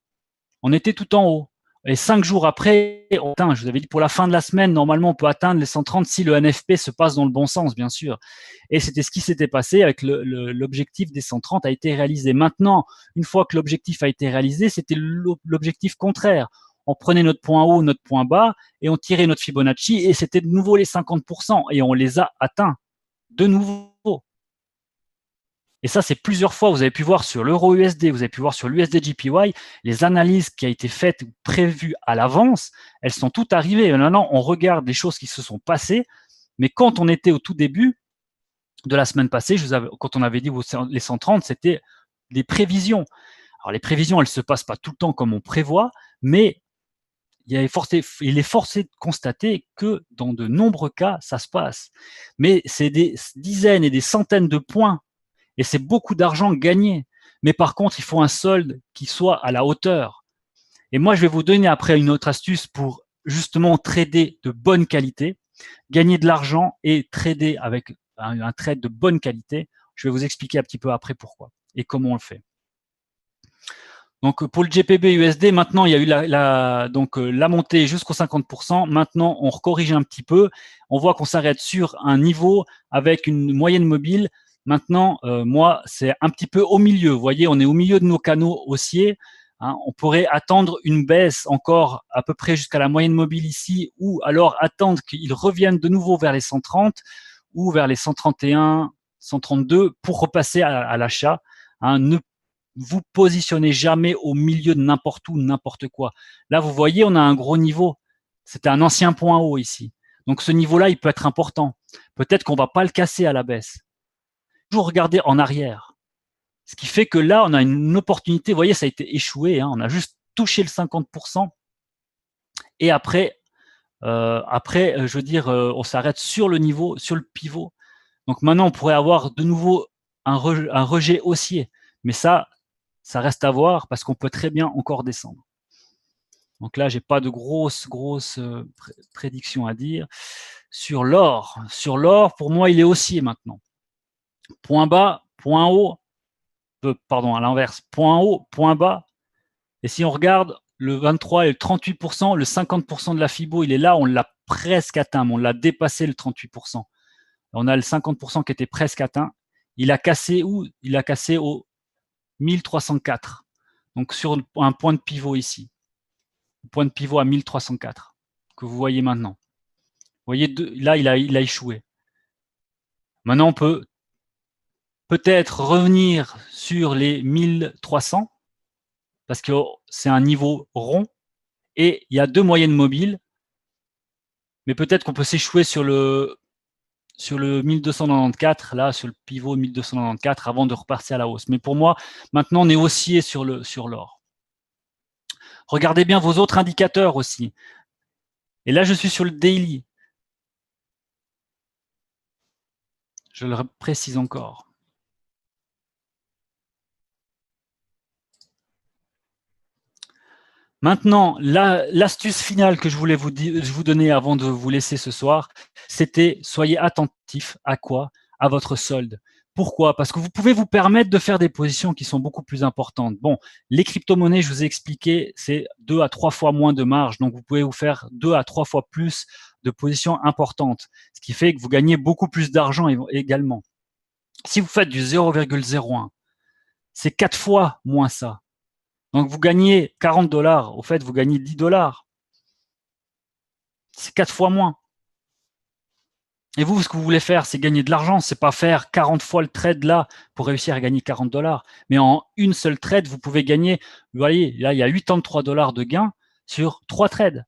on était tout en haut. Et 5 jours après, on atteint, je vous avais dit pour la fin de la semaine, normalement on peut atteindre les 130 si le NFP se passe dans le bon sens, bien sûr. Et c'était ce qui s'était passé avec l'objectif des 130 a été réalisé. Maintenant, une fois que l'objectif a été réalisé, c'était l'objectif contraire. On prenait notre point haut, notre point bas, et on tirait notre Fibonacci, et c'était de nouveau les 50%, et on les a atteints de nouveau. Et ça, c'est plusieurs fois, vous avez pu voir sur l'euro USD, vous avez pu voir sur l'USD JPY, les analyses qui ont été faites, prévues à l'avance, elles sont toutes arrivées. Et maintenant, on regarde les choses qui se sont passées, mais quand on était au tout début de la semaine passée, quand on avait dit les 130, c'était des prévisions. Alors les prévisions, elles ne se passent pas tout le temps comme on prévoit, mais il est forcé de constater que dans de nombreux cas, ça se passe. Mais c'est des dizaines et des centaines de points Et c'est beaucoup d'argent gagné. Mais par contre, il faut un solde qui soit à la hauteur. Et moi, je vais vous donner après une autre astuce pour justement trader de bonne qualité, gagner de l'argent et trader avec un trade de bonne qualité. Je vais vous expliquer un petit peu après pourquoi et comment on le fait. Donc pour le GPB USD, maintenant il y a eu la montée jusqu'au 50%. Maintenant on corrige un petit peu. On voit qu'on s'arrête sur un niveau avec une moyenne mobile. Maintenant, moi, c'est un petit peu au milieu. Vous voyez, on est au milieu de nos canaux haussiers. Hein, on pourrait attendre une baisse encore à peu près jusqu'à la moyenne mobile ici, ou alors attendre qu'ils reviennent de nouveau vers les 130 ou vers les 131, 132 pour repasser à l'achat. Hein, ne vous positionnez jamais au milieu de n'importe où, n'importe quoi. Là, vous voyez, on a un gros niveau. C'était un ancien point haut ici. Donc ce niveau-là, il peut être important. Peut-être qu'on ne va pas le casser à la baisse. Toujours regarder en arrière. Ce qui fait que là, on a une opportunité. Vous voyez, ça a été échoué. Hein. On a juste touché le 50%. Et après, je veux dire, on s'arrête sur le niveau, sur le pivot. Donc maintenant, on pourrait avoir de nouveau un rejet haussier. Mais ça reste à voir parce qu'on peut très bien encore descendre. Donc là, j'ai pas de grosses prédictions à dire. Sur l'or, pour moi, il est haussier maintenant. Point bas, point haut, pardon, à l'inverse, point haut, point bas. Et si on regarde le 23 et le 38%, le 50% de la FIBO, il est là, on l'a presque atteint, mais on l'a dépassé le 38%. On a le 50% qui était presque atteint. Il a cassé où? Il a cassé au 1304. Donc sur un point de pivot ici. Point de pivot à 1304 que vous voyez maintenant. Vous voyez, là, il a échoué. Maintenant, on peut peut-être revenir sur les 1300 parce que c'est un niveau rond et il y a deux moyennes mobiles. Mais peut-être qu'on peut s'échouer sur le 1294, là, sur le pivot 1294 avant de repartir à la hausse. Mais pour moi, maintenant, on est haussier sur l'or. Regardez bien vos autres indicateurs aussi. Et là, je suis sur le daily. Je le précise encore. Maintenant, l'astuce finale que je voulais vous donner avant de vous laisser ce soir, c'était soyez attentifs à quoi? À votre solde. Pourquoi? Parce que vous pouvez vous permettre de faire des positions qui sont beaucoup plus importantes. Bon, les crypto-monnaies, je vous ai expliqué, c'est 2 à 3 fois moins de marge. Donc, vous pouvez vous faire 2 à 3 fois plus de positions importantes. Ce qui fait que vous gagnez beaucoup plus d'argent également. Si vous faites du 0,01, c'est 4 fois moins ça. Donc, vous gagnez 40 $. Au fait, vous gagnez 10 $. C'est 4 fois moins. Et vous, ce que vous voulez faire, c'est gagner de l'argent. C'est pas faire 40 fois le trade là pour réussir à gagner 40 $. Mais en une seule trade, vous pouvez gagner, vous voyez, là, il y a 83 $ de gain sur 3 trades.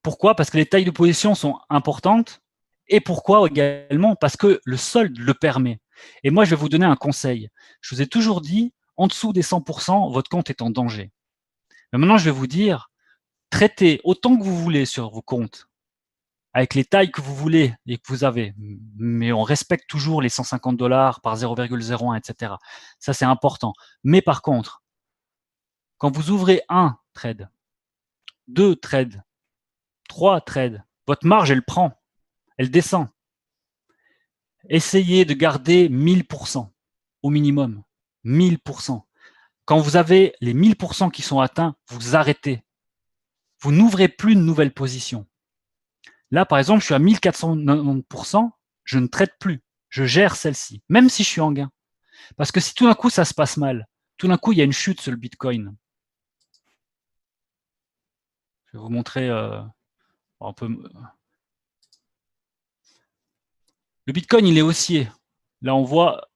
Pourquoi? Parce que les tailles de position sont importantes. Et pourquoi également? Parce que le solde le permet. Et moi, je vais vous donner un conseil. Je vous ai toujours dit, en dessous des 100%, votre compte est en danger. Mais maintenant, je vais vous dire, traitez autant que vous voulez sur vos comptes, avec les tailles que vous voulez et que vous avez, mais on respecte toujours les 150 $ par 0,01, etc. Ça, c'est important. Mais par contre, quand vous ouvrez un trade, deux trades, trois trades, votre marge, elle prend, elle descend. Essayez de garder 1000% au minimum. 1000%. Quand vous avez les 1000% qui sont atteints, vous arrêtez. Vous n'ouvrez plus de nouvelles positions. Là, par exemple, je suis à 1490%, je ne traite plus. Je gère celle-ci, même si je suis en gain. Parce que si tout d'un coup, ça se passe mal, tout d'un coup, il y a une chute sur le Bitcoin. Je vais vous montrer un peu. Le Bitcoin, il est haussier. Là, on voit,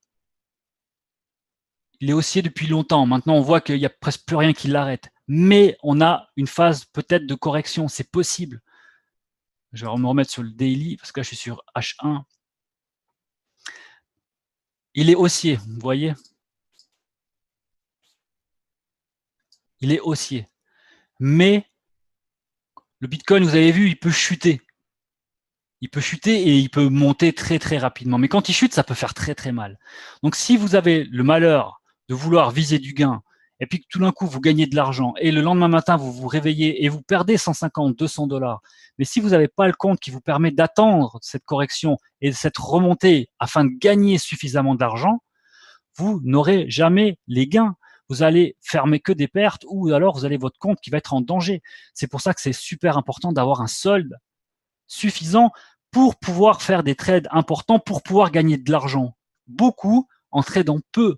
il est haussier depuis longtemps. Maintenant, on voit qu'il n'y a presque plus rien qui l'arrête. Mais on a une phase peut-être de correction. C'est possible. Je vais me remettre sur le daily parce que là, je suis sur H1. Il est haussier, vous voyez? Il est haussier. Mais le Bitcoin, vous avez vu, il peut chuter. Il peut chuter et il peut monter très très rapidement. Mais quand il chute, ça peut faire très très mal. Donc si vous avez le malheur de vouloir viser du gain, et puis que tout d'un coup vous gagnez de l'argent, et le lendemain matin vous vous réveillez et vous perdez 150, 200 $, mais si vous n'avez pas le compte qui vous permet d'attendre cette correction et cette remontée afin de gagner suffisamment d'argent, vous n'aurez jamais les gains. Vous allez fermer que des pertes ou alors vous avez votre compte qui va être en danger. C'est pour ça que c'est super important d'avoir un solde suffisant pour pouvoir faire des trades importants, pour pouvoir gagner de l'argent. Beaucoup en tradant peu.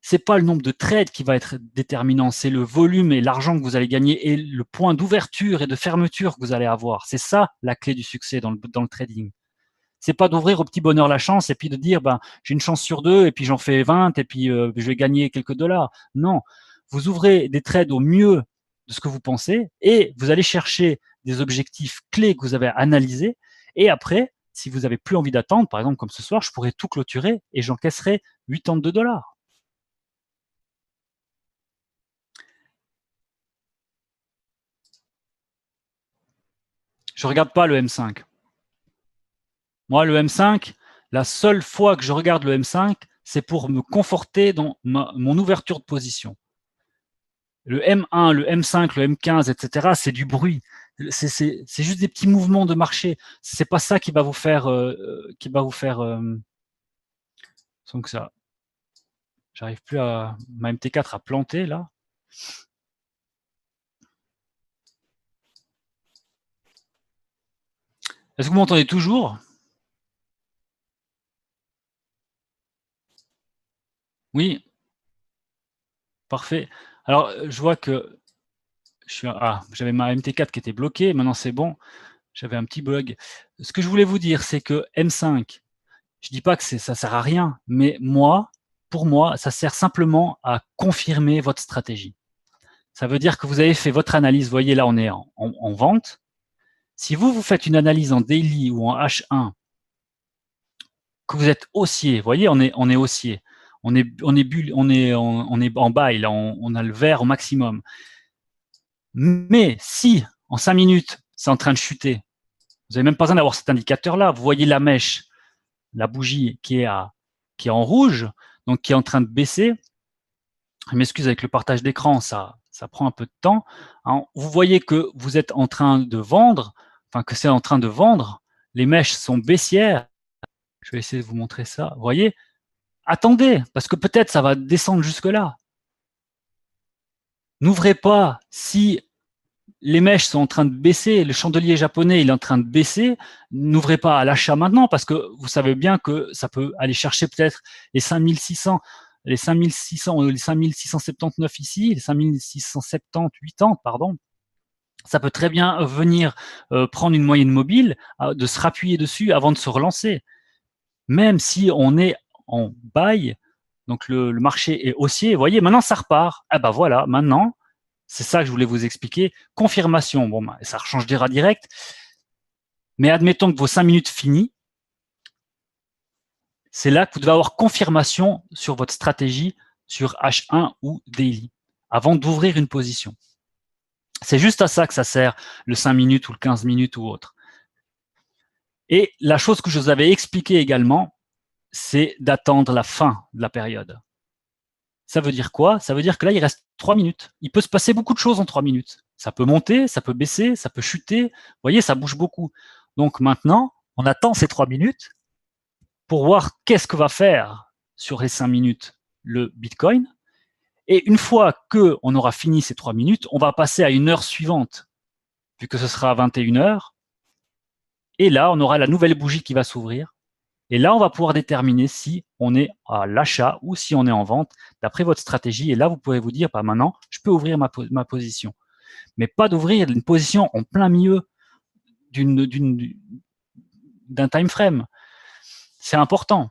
C'est pas le nombre de trades qui va être déterminant, c'est le volume et l'argent que vous allez gagner et le point d'ouverture et de fermeture que vous allez avoir. C'est ça la clé du succès dans le trading. C'est pas d'ouvrir au petit bonheur la chance et puis de dire ben j'ai une chance sur 2 et puis j'en fais 20 et puis je vais gagner quelques dollars. Non, vous ouvrez des trades au mieux de ce que vous pensez et vous allez chercher des objectifs clés que vous avez analysés et après, si vous avez plus envie d'attendre, par exemple comme ce soir, je pourrais tout clôturer et j'encaisserai 82 $. Je regarde pas le M5. Moi, le M5, la seule fois que je regarde le M5, c'est pour me conforter dans mon ouverture de position. Le M1, le M5, le M15, etc., c'est du bruit. C'est juste des petits mouvements de marché. C'est pas ça qui va vous faire, donc ça, j'arrive plus à ma MT4 à planter là. Est-ce que vous m'entendez toujours? Oui, parfait. Alors, je vois que j'avais ma MT4 qui était bloquée. Maintenant, c'est bon. J'avais un petit bug. Ce que je voulais vous dire, c'est que M5, je dis pas que ça sert à rien, mais pour moi, ça sert simplement à confirmer votre stratégie. Ça veut dire que vous avez fait votre analyse. Vous voyez, là, on est en vente. Si vous faites une analyse en daily ou en H1, que vous êtes haussier, vous voyez, on est haussier. On est en buy, là, on a le vert au maximum. Mais si, en 5 minutes, c'est en train de chuter, vous n'avez même pas besoin d'avoir cet indicateur-là. Vous voyez la mèche, la bougie qui est en rouge, donc qui est en train de baisser. Je m'excuse avec le partage d'écran, ça prend un peu de temps. Alors, vous voyez que vous êtes en train de vendre, enfin que c'est en train de vendre. Les mèches sont baissières. Je vais essayer de vous montrer ça. Vous voyez? Attendez, parce que peut-être ça va descendre jusque-là. N'ouvrez pas si les mèches sont en train de baisser, le chandelier japonais il est en train de baisser, n'ouvrez pas à l'achat maintenant parce que vous savez bien que ça peut aller chercher peut-être les 5600, les 5600 ou les 5679 ici, les 5670, 80, pardon. Ça peut très bien venir prendre une moyenne mobile, de se rappuyer dessus avant de se relancer. Même si on est en buy, donc le marché est haussier, vous voyez, maintenant ça repart. Ah ben voilà, maintenant, c'est ça que je voulais vous expliquer. Confirmation, bon, bah, ça rechange des rats directs. Mais admettons que vos 5 minutes finies, c'est là que vous devez avoir confirmation sur votre stratégie sur H1 ou daily, avant d'ouvrir une position. C'est juste à ça que ça sert, le 5 minutes ou le 15 minutes ou autre. Et la chose que je vous avais expliqué également, c'est d'attendre la fin de la période. Ça veut dire quoi? Ça veut dire que là, il reste 3 minutes. Il peut se passer beaucoup de choses en 3 minutes. Ça peut monter, ça peut baisser, ça peut chuter. Vous voyez, ça bouge beaucoup. Donc maintenant, on attend ces 3 minutes pour voir qu'est-ce que va faire sur les 5 minutes le Bitcoin. Et une fois qu'on aura fini ces 3 minutes, on va passer à une heure suivante, vu que ce sera à 21 heures. Et là, on aura la nouvelle bougie qui va s'ouvrir. Et là, on va pouvoir déterminer si on est à l'achat ou si on est en vente d'après votre stratégie. Et là, vous pouvez vous dire, bah, maintenant, je peux ouvrir ma position. Mais pas d'ouvrir une position en plein milieu d'un time frame. C'est important.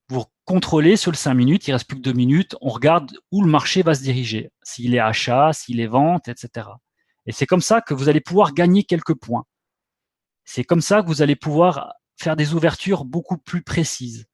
Pour contrôler sur le 5 minutes, il reste plus que 2 minutes, on regarde où le marché va se diriger, s'il est achat, s'il est vente, etc. Et c'est comme ça que vous allez pouvoir gagner quelques points. C'est comme ça que vous allez pouvoir faire des ouvertures beaucoup plus précises.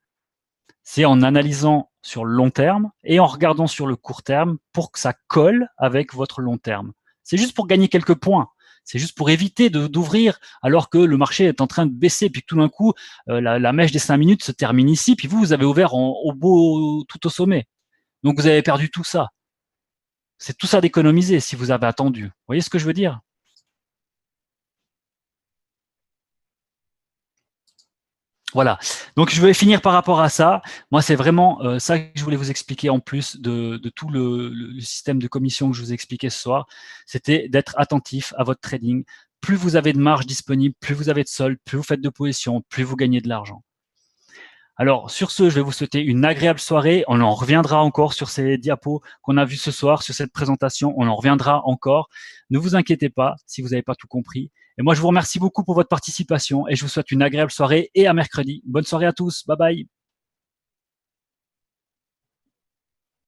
C'est en analysant sur le long terme et en regardant sur le court terme pour que ça colle avec votre long terme. C'est juste pour gagner quelques points. C'est juste pour éviter d'ouvrir alors que le marché est en train de baisser, puis tout d'un coup, la mèche des 5 minutes se termine ici, puis vous avez ouvert tout au sommet. Donc, vous avez perdu tout ça. C'est tout ça d'économiser si vous avez attendu. Vous voyez ce que je veux dire? Voilà. Donc, je vais finir par rapport à ça. Moi, c'est vraiment ça que je voulais vous expliquer en plus de tout le système de commission que je vous ai expliqué ce soir. C'était d'être attentif à votre trading. Plus vous avez de marge disponible, plus vous avez de solde, plus vous faites de position, plus vous gagnez de l'argent. Alors, sur ce, je vais vous souhaiter une agréable soirée. On en reviendra encore sur ces diapos qu'on a vus ce soir, sur cette présentation. On en reviendra encore. Ne vous inquiétez pas si vous n'avez pas tout compris. Et moi, je vous remercie beaucoup pour votre participation et je vous souhaite une agréable soirée et à mercredi. Bonne soirée à tous. Bye bye.